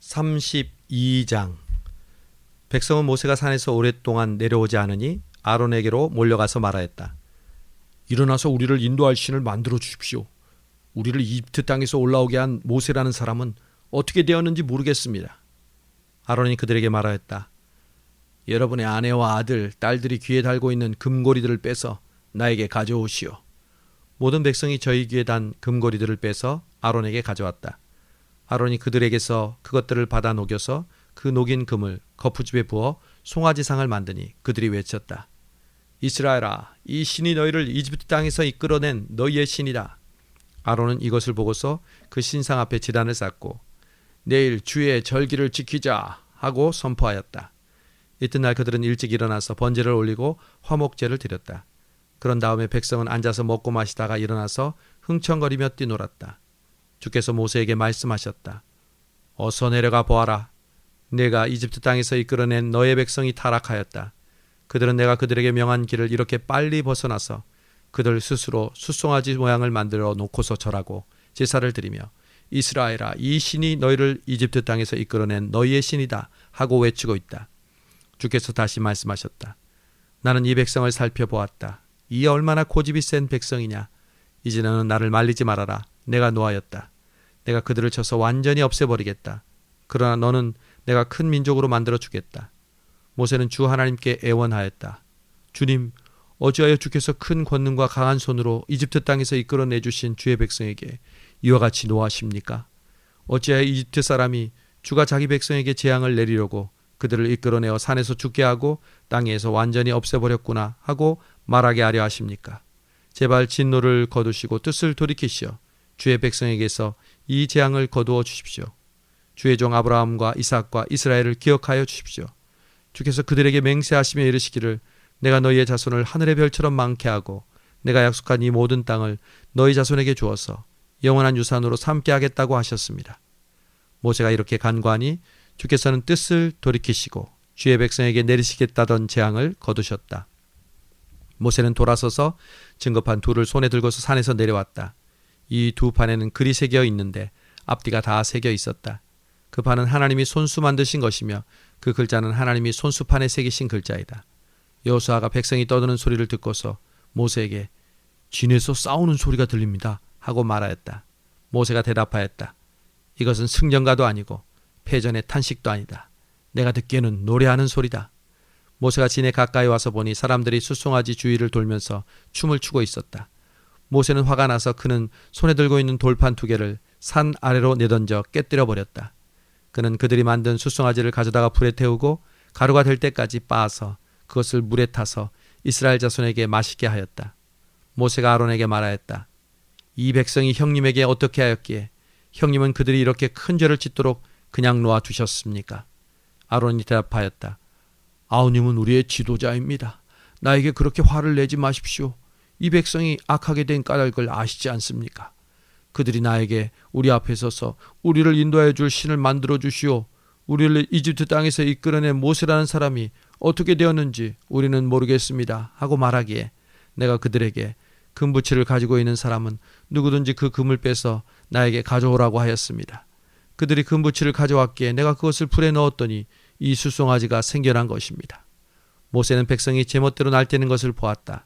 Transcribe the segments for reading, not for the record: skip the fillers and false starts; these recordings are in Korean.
32장. 백성은 모세가 산에서 오랫동안 내려오지 않으니 아론에게로 몰려가서 말하였다. 일어나서 우리를 인도할 신을 만들어 주십시오. 우리를 이집트 땅에서 올라오게 한 모세라는 사람은 어떻게 되었는지 모르겠습니다. 아론이 그들에게 말하였다. 여러분의 아내와 아들, 딸들이 귀에 달고 있는 금고리들을 빼서 나에게 가져오시오. 모든 백성이 저희 귀에 단 금고리들을 빼서 아론에게 가져왔다. 아론이 그들에게서 그것들을 받아 녹여서 그 녹인 금을 거푸집에 부어 송아지상을 만드니 그들이 외쳤다. 이스라엘아, 이 신이 너희를 이집트 땅에서 이끌어낸 너희의 신이다. 아론은 이것을 보고서 그 신상 앞에 제단을 쌓고 내일 주의 절기를 지키자 하고 선포하였다. 이튿날 그들은 일찍 일어나서 번제를 올리고 화목제를 드렸다. 그런 다음에 백성은 앉아서 먹고 마시다가 일어나서 흥청거리며 뛰놀았다. 주께서 모세에게 말씀하셨다. 어서 내려가 보아라. 내가 이집트 땅에서 이끌어낸 너의 백성이 타락하였다. 그들은 내가 그들에게 명한 길을 이렇게 빨리 벗어나서 그들 스스로 숫송아지 모양을 만들어 놓고서 절하고 제사를 드리며 이스라엘아, 이 신이 너희를 이집트 땅에서 이끌어낸 너희의 신이다 하고 외치고 있다. 주께서 다시 말씀하셨다. 나는 이 백성을 살펴보았다. 이 얼마나 고집이 센 백성이냐. 이제 너는 나를 말리지 말아라. 내가 노하였다. 내가 그들을 쳐서 완전히 없애버리겠다. 그러나 너는 내가 큰 민족으로 만들어 주겠다. 모세는 주 하나님께 애원하였다. 주님, 어찌하여 주께서 큰 권능과 강한 손으로 이집트 땅에서 이끌어내주신 주의 백성에게 이와 같이 노하십니까? 어찌하여 이집트 사람이 주가 자기 백성에게 재앙을 내리려고 그들을 이끌어내어 산에서 죽게 하고 땅에서 완전히 없애버렸구나 하고 말하게 하려 하십니까? 제발 진노를 거두시고 뜻을 돌이키시어 주의 백성에게서 이 재앙을 거두어 주십시오. 주의 종 아브라함과 이삭과 이스라엘을 기억하여 주십시오. 주께서 그들에게 맹세하시며 이르시기를 내가 너희의 자손을 하늘의 별처럼 많게 하고 내가 약속한 이 모든 땅을 너희 자손에게 주어서 영원한 유산으로 삼게 하겠다고 하셨습니다. 모세가 이렇게 간구하니 주께서는 뜻을 돌이키시고 주의 백성에게 내리시겠다던 재앙을 거두셨다. 모세는 돌아서서 증거판 둘을 손에 들고서 산에서 내려왔다. 이 두 판에는 글이 새겨 있는데 앞뒤가 다 새겨 있었다. 그 판은 하나님이 손수 만드신 것이며 그 글자는 하나님이 손수판에 새기신 글자이다. 여호수아가 백성이 떠드는 소리를 듣고서 모세에게 진에서 싸우는 소리가 들립니다 하고 말하였다. 모세가 대답하였다. 이것은 승전가도 아니고 패전의 탄식도 아니다. 내가 듣기에는 노래하는 소리다. 모세가 진에 가까이 와서 보니 사람들이 숫송아지 주위를 돌면서 춤을 추고 있었다. 모세는 화가 나서 그는 손에 들고 있는 돌판 2개를 산 아래로 내던져 깨뜨려 버렸다. 그는 그들이 만든 숫송아지를 가져다가 불에 태우고 가루가 될 때까지 빻아서 그것을 물에 타서 이스라엘 자손에게 마시게 하였다. 모세가 아론에게 말하였다. 이 백성이 형님에게 어떻게 하였기에 형님은 그들이 이렇게 큰 죄를 짓도록 그냥 놓아두셨습니까? 아론이 대답하였다. 아우님은 우리의 지도자입니다. 나에게 그렇게 화를 내지 마십시오. 이 백성이 악하게 된 까닭을 아시지 않습니까? 그들이 나에게 우리 앞에 서서 우리를 인도하여 줄 신을 만들어 주시오. 우리를 이집트 땅에서 이끌어낸 모세라는 사람이 어떻게 되었는지 우리는 모르겠습니다 하고 말하기에 내가 그들에게 금부치를 가지고 있는 사람은 누구든지 그 금을 빼서 나에게 가져오라고 하였습니다. 그들이 금부치를 가져왔기에 내가 그것을 불에 넣었더니 이 숫송아지가 생겨난 것입니다. 모세는 백성이 제멋대로 날뛰는 것을 보았다.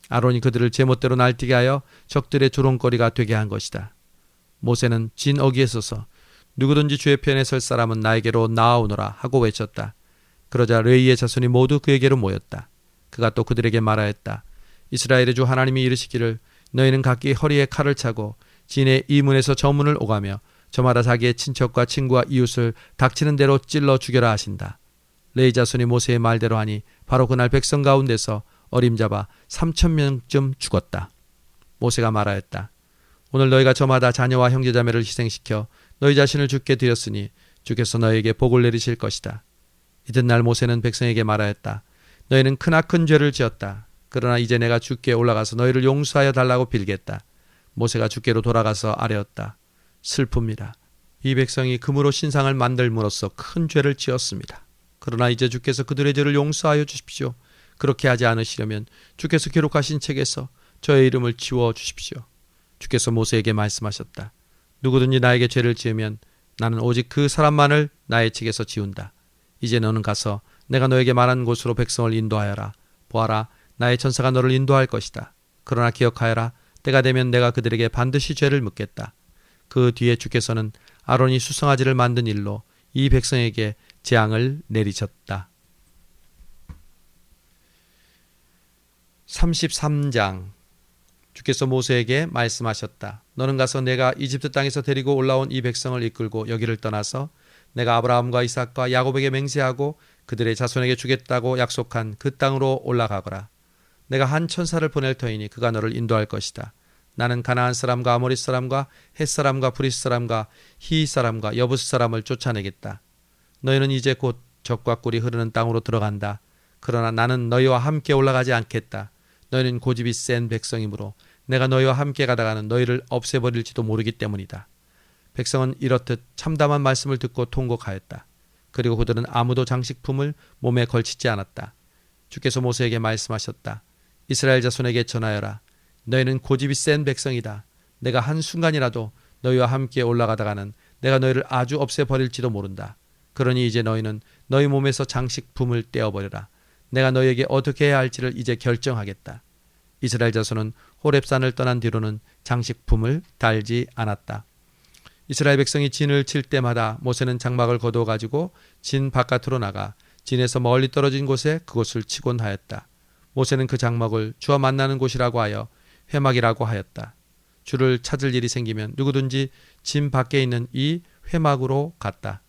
아론이 그들을 제멋대로 날뛰게 하여 적들의 조롱거리가 되게 한 것이다. 모세는 진 어귀에 서서 누구든지 주의 편에 설 사람은 나에게로 나아오너라 하고 외쳤다. 그러자 레위의 자손이 모두 그에게로 모였다. 그가 또 그들에게 말하였다. 이스라엘의 주 하나님이 이르시기를 너희는 각기 허리에 칼을 차고 진의 이 문에서 저 문을 오가며 저마다 자기의 친척과 친구와 이웃을 닥치는 대로 찔러 죽여라 하신다. 레위 자손이 모세의 말대로 하니 바로 그날 백성 가운데서 어림잡아 3,000명쯤 죽었다. 모세가 말하였다. 오늘 너희가 저마다 자녀와 형제자매를 희생시켜 너희 자신을 주께 드렸으니 주께서 너희에게 복을 내리실 것이다. 이튿날 모세는 백성에게 말하였다. 너희는 크나큰 죄를 지었다. 그러나 이제 내가 주께 올라가서 너희를 용서하여 달라고 빌겠다. 모세가 주께로 돌아가서 아뢰었다. 슬픕니다. 이 백성이 금으로 신상을 만들므로써 큰 죄를 지었습니다. 그러나 이제 주께서 그들의 죄를 용서하여 주십시오. 그렇게 하지 않으시려면 주께서 기록하신 책에서 저의 이름을 지워 주십시오. 주께서 모세에게 말씀하셨다. 누구든지 나에게 죄를 지으면 나는 오직 그 사람만을 나의 측에서 지운다. 이제 너는 가서 내가 너에게 말한 곳으로 백성을 인도하여라. 보아라, 나의 천사가 너를 인도할 것이다. 그러나 기억하여라. 때가 되면 내가 그들에게 반드시 죄를 묻겠다. 그 뒤에 주께서는 아론이 수송아지를 만든 일로 이 백성에게 재앙을 내리셨다. 33장. 주께서 모세에게 말씀하셨다. 너는 가서 내가 이집트 땅에서 데리고 올라온 이 백성을 이끌고 여기를 떠나서 내가 아브라함과 이삭과 야곱에게 맹세하고 그들의 자손에게 주겠다고 약속한 그 땅으로 올라가거라. 내가 한 천사를 보낼 터이니 그가 너를 인도할 것이다. 나는 가나안 사람과 아모리 사람과 헷 사람과 브리스 사람과 히윗 사람과 여부스 사람을 쫓아내겠다. 너희는 이제 곧 젖과 꿀이 흐르는 땅으로 들어간다. 그러나 나는 너희와 함께 올라가지 않겠다. 너희는 고집이 센 백성이므로 내가 너희와 함께 가다가는 너희를 없애버릴지도 모르기 때문이다. 백성은 이렇듯 참담한 말씀을 듣고 통곡하였다. 그리고 그들은 아무도 장식품을 몸에 걸치지 않았다. 주께서 모세에게 말씀하셨다. 이스라엘 자손에게 전하여라. 너희는 고집이 센 백성이다. 내가 한순간이라도 너희와 함께 올라가다가는 내가 너희를 아주 없애버릴지도 모른다. 그러니 이제 너희는 너희 몸에서 장식품을 떼어버려라. 내가 너희에게 어떻게 해야 할지를 이제 결정하겠다. 이스라엘 자손은 호렙산을 떠난 뒤로는 장식품을 달지 않았다. 이스라엘 백성이 진을 칠 때마다 모세는 장막을 거두어 가지고 진 바깥으로 나가 진에서 멀리 떨어진 곳에 그곳을 치곤 하였다. 모세는 그 장막을 주와 만나는 곳이라고 하여 회막이라고 하였다. 주를 찾을 일이 생기면 누구든지 진 밖에 있는 이 회막으로 갔다.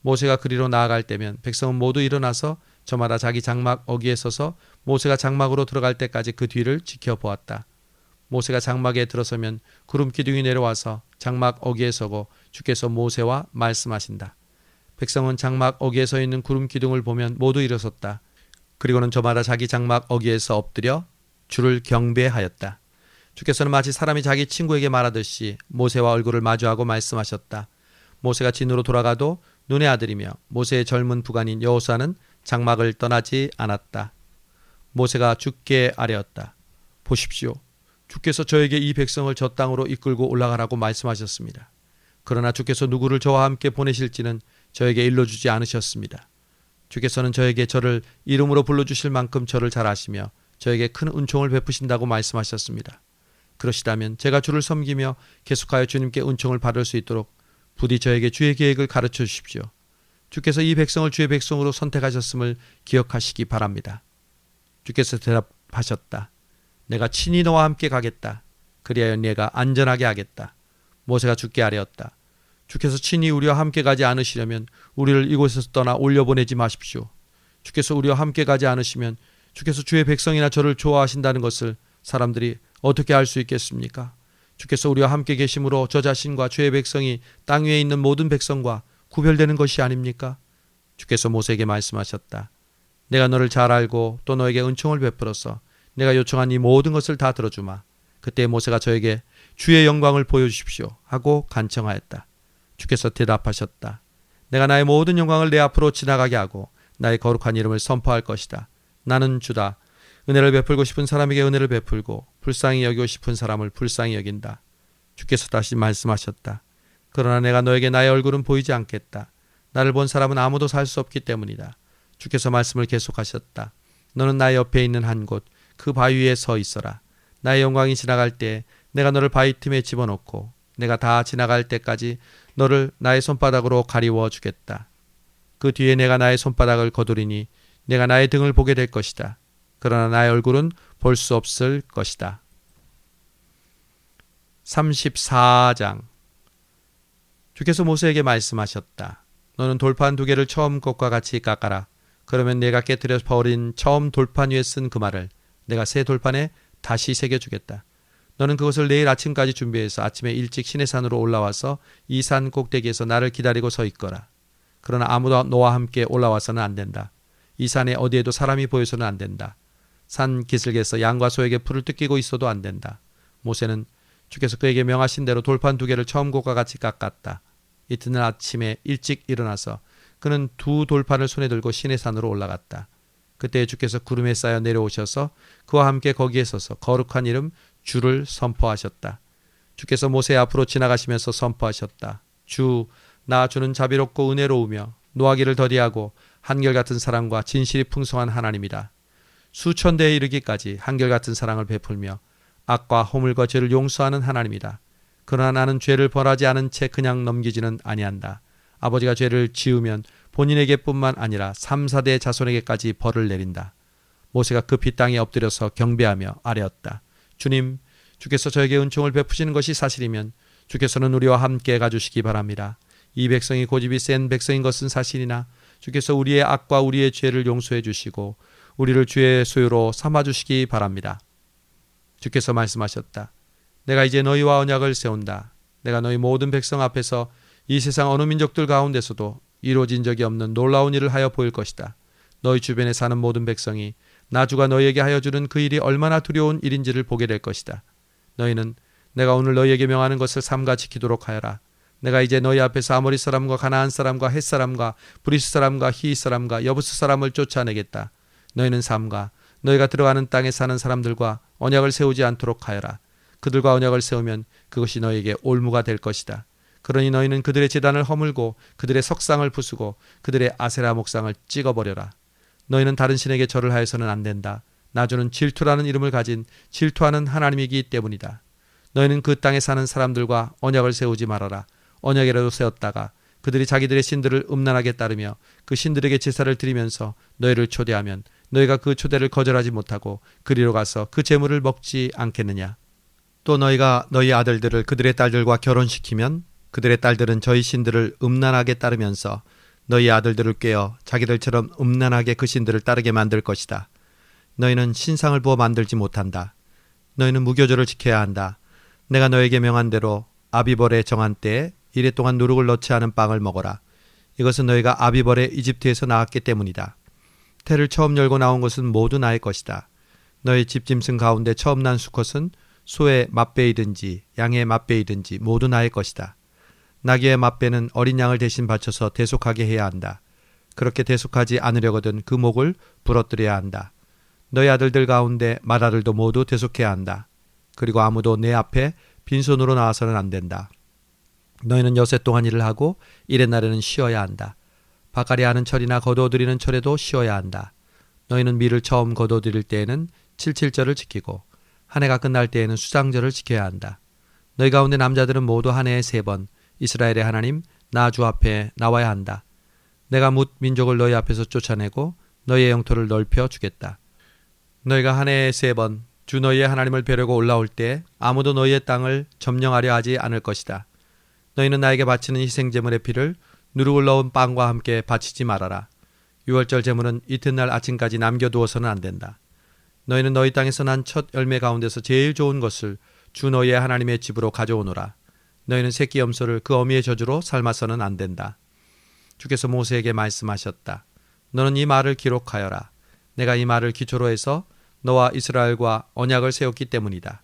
모세가 그리로 나아갈 때면 백성은 모두 일어나서 저마다 자기 장막 어귀에 서서 모세가 장막으로 들어갈 때까지 그 뒤를 지켜보았다. 모세가 장막에 들어서면 구름 기둥이 내려와서 장막 어귀에 서고 주께서 모세와 말씀하신다. 백성은 장막 어귀에 서 있는 구름 기둥을 보면 모두 일어섰다. 그리고는 저마다 자기 장막 어귀에서 엎드려 주를 경배하였다. 주께서는 마치 사람이 자기 친구에게 말하듯이 모세와 얼굴을 마주하고 말씀하셨다. 모세가 진으로 돌아가도 눈의 아들이며 모세의 젊은 부관인 여호수아는 장막을 떠나지 않았다. 모세가 주께 아뢰었다. 보십시오. 주께서 저에게 이 백성을 저 땅으로 이끌고 올라가라고 말씀하셨습니다. 그러나 주께서 누구를 저와 함께 보내실지는 저에게 일러주지 않으셨습니다. 주께서는 저에게 저를 이름으로 불러주실 만큼 저를 잘 아시며 저에게 큰 은총을 베푸신다고 말씀하셨습니다. 그러시다면 제가 주를 섬기며 계속하여 주님께 은총을 받을 수 있도록 부디 저에게 주의 계획을 가르쳐 주십시오. 주께서 이 백성을 주의 백성으로 선택하셨음을 기억하시기 바랍니다. 주께서 대답하셨다. 내가 친히 너와 함께 가겠다. 그리하여 네가 안전하게 하겠다. 모세가 주께 아뢰었다. 주께서 친히 우리와 함께 가지 않으시려면 우리를 이곳에서 떠나 올려보내지 마십시오. 주께서 우리와 함께 가지 않으시면 주께서 주의 백성이나 저를 좋아하신다는 것을 사람들이 어떻게 알 수 있겠습니까? 주께서 우리와 함께 계심으로 저 자신과 주의 백성이 땅 위에 있는 모든 백성과 구별되는 것이 아닙니까? 주께서 모세에게 말씀하셨다. 내가 너를 잘 알고 또 너에게 은총을 베풀어서 내가 요청한 이 모든 것을 다 들어주마. 그때 모세가 저에게 주의 영광을 보여주십시오 하고 간청하였다. 주께서 대답하셨다. 내가 나의 모든 영광을 내 앞으로 지나가게 하고 나의 거룩한 이름을 선포할 것이다. 나는 주다. 은혜를 베풀고 싶은 사람에게 은혜를 베풀고 불쌍히 여기고 싶은 사람을 불쌍히 여긴다. 주께서 다시 말씀하셨다. 그러나 내가 너에게 나의 얼굴은 보이지 않겠다. 나를 본 사람은 아무도 살 수 없기 때문이다. 주께서 말씀을 계속하셨다. 너는 나의 옆에 있는 한 곳 그 바위 위에 서 있어라. 나의 영광이 지나갈 때 내가 너를 바위 틈에 집어넣고 내가 다 지나갈 때까지 너를 나의 손바닥으로 가리워 주겠다. 그 뒤에 내가 나의 손바닥을 거두리니 내가 나의 등을 보게 될 것이다. 그러나 나의 얼굴은 볼 수 없을 것이다. 34장. 주께서 모세에게 말씀하셨다. 너는 돌판 2개를 처음 것과 같이 깎아라. 그러면 내가 깨뜨려 버린 처음 돌판 위에 쓴 그 말을 내가 새 돌판에 다시 새겨주겠다. 너는 그것을 내일 아침까지 준비해서 아침에 일찍 시내산으로 올라와서 이 산 꼭대기에서 나를 기다리고 서 있거라. 그러나 아무도 너와 함께 올라와서는 안 된다. 이 산에 어디에도 사람이 보여서는 안 된다. 산 기슭에서 양과 소에게 풀을 뜯기고 있어도 안 된다. 모세는 주께서 그에게 명하신 대로 돌판 2개를 처음 것과 같이 깎았다. 이튿날 아침에 일찍 일어나서 그는 2 돌판을 손에 들고 시내산으로 올라갔다. 그때 주께서 구름에 쌓여 내려오셔서 그와 함께 거기에 서서 거룩한 이름 주를 선포하셨다. 주께서 모세 앞으로 지나가시면서 선포하셨다. 주, 나 주는 자비롭고 은혜로우며 노하기를 더디하고 한결같은 사랑과 진실이 풍성한 하나님이다. 수천 대에 이르기까지 한결같은 사랑을 베풀며 악과 허물과 죄를 용서하는 하나님이다. 그러나 나는 죄를 벌하지 않은 채 그냥 넘기지는 아니한다. 아버지가 죄를 지으면 본인에게뿐만 아니라 3, 4대 자손에게까지 벌을 내린다. 모세가 급히 땅에 엎드려서 경배하며 아뢰었다. 주님, 주께서 저에게 은총을 베푸시는 것이 사실이면 주께서는 우리와 함께 가주시기 바랍니다. 이 백성이 고집이 센 백성인 것은 사실이나 주께서 우리의 악과 우리의 죄를 용서해 주시고 우리를 주의 소유로 삼아주시기 바랍니다. 주께서 말씀하셨다. 내가 이제 너희와 언약을 세운다. 내가 너희 모든 백성 앞에서 이 세상 어느 민족들 가운데서도 이루어진 적이 없는 놀라운 일을 하여 보일 것이다. 너희 주변에 사는 모든 백성이 나 주가 너희에게 하여 주는 그 일이 얼마나 두려운 일인지를 보게 될 것이다. 너희는 내가 오늘 너희에게 명하는 것을 삼가 지키도록 하여라. 내가 이제 너희 앞에서 아모리 사람과 가나안 사람과 헷 사람과 브리스 사람과 히윗 사람과 여부스 사람을 쫓아내겠다. 너희는 삼가 너희가 들어가는 땅에 사는 사람들과 언약을 세우지 않도록 하여라. 그들과 언약을 세우면 그것이 너희에게 올무가 될 것이다. 그러니 너희는 그들의 제단을 허물고 그들의 석상을 부수고 그들의 아세라 목상을 찍어버려라. 너희는 다른 신에게 절을 하여서는 안 된다. 나주는 질투라는 이름을 가진 질투하는 하나님이기 때문이다. 너희는 그 땅에 사는 사람들과 언약을 세우지 말아라. 언약이라도 세웠다가 그들이 자기들의 신들을 음란하게 따르며 그 신들에게 제사를 드리면서 너희를 초대하면 너희가 그 초대를 거절하지 못하고 그리로 가서 그 제물을 먹지 않겠느냐. 또 너희가 너희 아들들을 그들의 딸들과 결혼시키면 그들의 딸들은 저희 신들을 음란하게 따르면서 너희 아들들을 꾀어 자기들처럼 음란하게 그 신들을 따르게 만들 것이다. 너희는 신상을 부어 만들지 못한다. 너희는 무교절을 지켜야 한다. 내가 너에게 명한 대로 아비벌에 정한 때에 이래 동안 누룩을 넣지 않은 빵을 먹어라. 이것은 너희가 아비벌에 이집트에서 나왔기 때문이다. 태를 처음 열고 나온 것은 모두 나의 것이다. 너희 집짐승 가운데 처음 난 수컷은 소의 맛배이든지 양의 맛배이든지 모두 나의 것이다. 나귀의 맛배는 어린 양을 대신 바쳐서 대속하게 해야 한다. 그렇게 대속하지 않으려거든 그 목을 부러뜨려야 한다. 너희 아들들 가운데 맏아들도 모두 대속해야 한다. 그리고 아무도 내 앞에 빈손으로 나와서는 안 된다. 너희는 여세 동안 일을 하고 일의 날에는 쉬어야 한다. 밭갈이 하는 철이나 거두어들이는 철에도 쉬어야 한다. 너희는 밀을 처음 거두어들일 때에는 칠칠절을 지키고 한 해가 끝날 때에는 수장절을 지켜야 한다. 너희 가운데 남자들은 모두 한 해에 3번 이스라엘의 하나님 나 주 앞에 나와야 한다. 내가 뭇 민족을 너희 앞에서 쫓아내고 너희의 영토를 넓혀 주겠다. 너희가 한 해에 3번 주 너희의 하나님을 뵈려고 올라올 때 아무도 너희의 땅을 점령하려 하지 않을 것이다. 너희는 나에게 바치는 희생제물의 피를 누룩을 넣은 빵과 함께 바치지 말아라. 유월절 제물은 이튿날 아침까지 남겨두어서는 안 된다. 너희는 너희 땅에서 난 첫 열매 가운데서 제일 좋은 것을 주 너희의 하나님의 집으로 가져오노라. 너희는 새끼 염소를 그 어미의 저주로 삶아서는 안 된다. 주께서 모세에게 말씀하셨다. 너는 이 말을 기록하여라. 내가 이 말을 기초로 해서 너와 이스라엘과 언약을 세웠기 때문이다.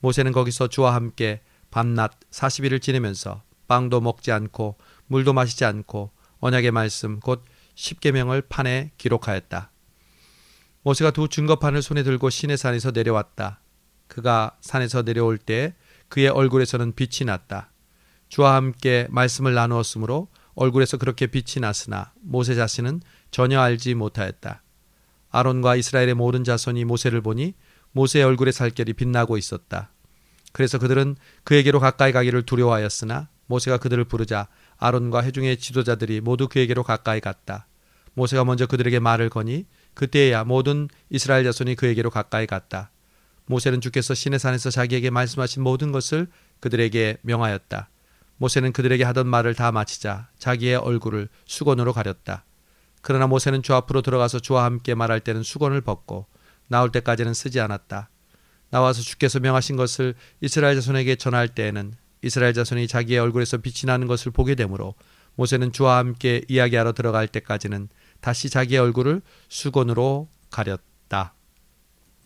모세는 거기서 주와 함께 밤낮 40일을 지내면서 빵도 먹지 않고 물도 마시지 않고 언약의 말씀 곧 십계명을 판에 기록하였다. 모세가 2 증거판을 손에 들고 시내산에서 내려왔다. 그가 산에서 내려올 때 그의 얼굴에서는 빛이 났다. 주와 함께 말씀을 나누었으므로 얼굴에서 그렇게 빛이 났으나 모세 자신은 전혀 알지 못하였다. 아론과 이스라엘의 모든 자손이 모세를 보니 모세의 얼굴의 살결이 빛나고 있었다. 그래서 그들은 그에게로 가까이 가기를 두려워하였으나 모세가 그들을 부르자 아론과 회중의 지도자들이 모두 그에게로 가까이 갔다. 모세가 먼저 그들에게 말을 거니 그때야 모든 이스라엘 자손이 그에게로 가까이 갔다. 모세는 주께서 시내산에서 자기에게 말씀하신 모든 것을 그들에게 명하였다. 모세는 그들에게 하던 말을 다 마치자 자기의 얼굴을 수건으로 가렸다. 그러나 모세는 주 앞으로 들어가서 주와 함께 말할 때는 수건을 벗고 나올 때까지는 쓰지 않았다. 나와서 주께서 명하신 것을 이스라엘 자손에게 전할 때에는 이스라엘 자손이 자기의 얼굴에서 빛이 나는 것을 보게 되므로 모세는 주와 함께 이야기하러 들어갈 때까지는 다시 자기의 얼굴을 수건으로 가렸다.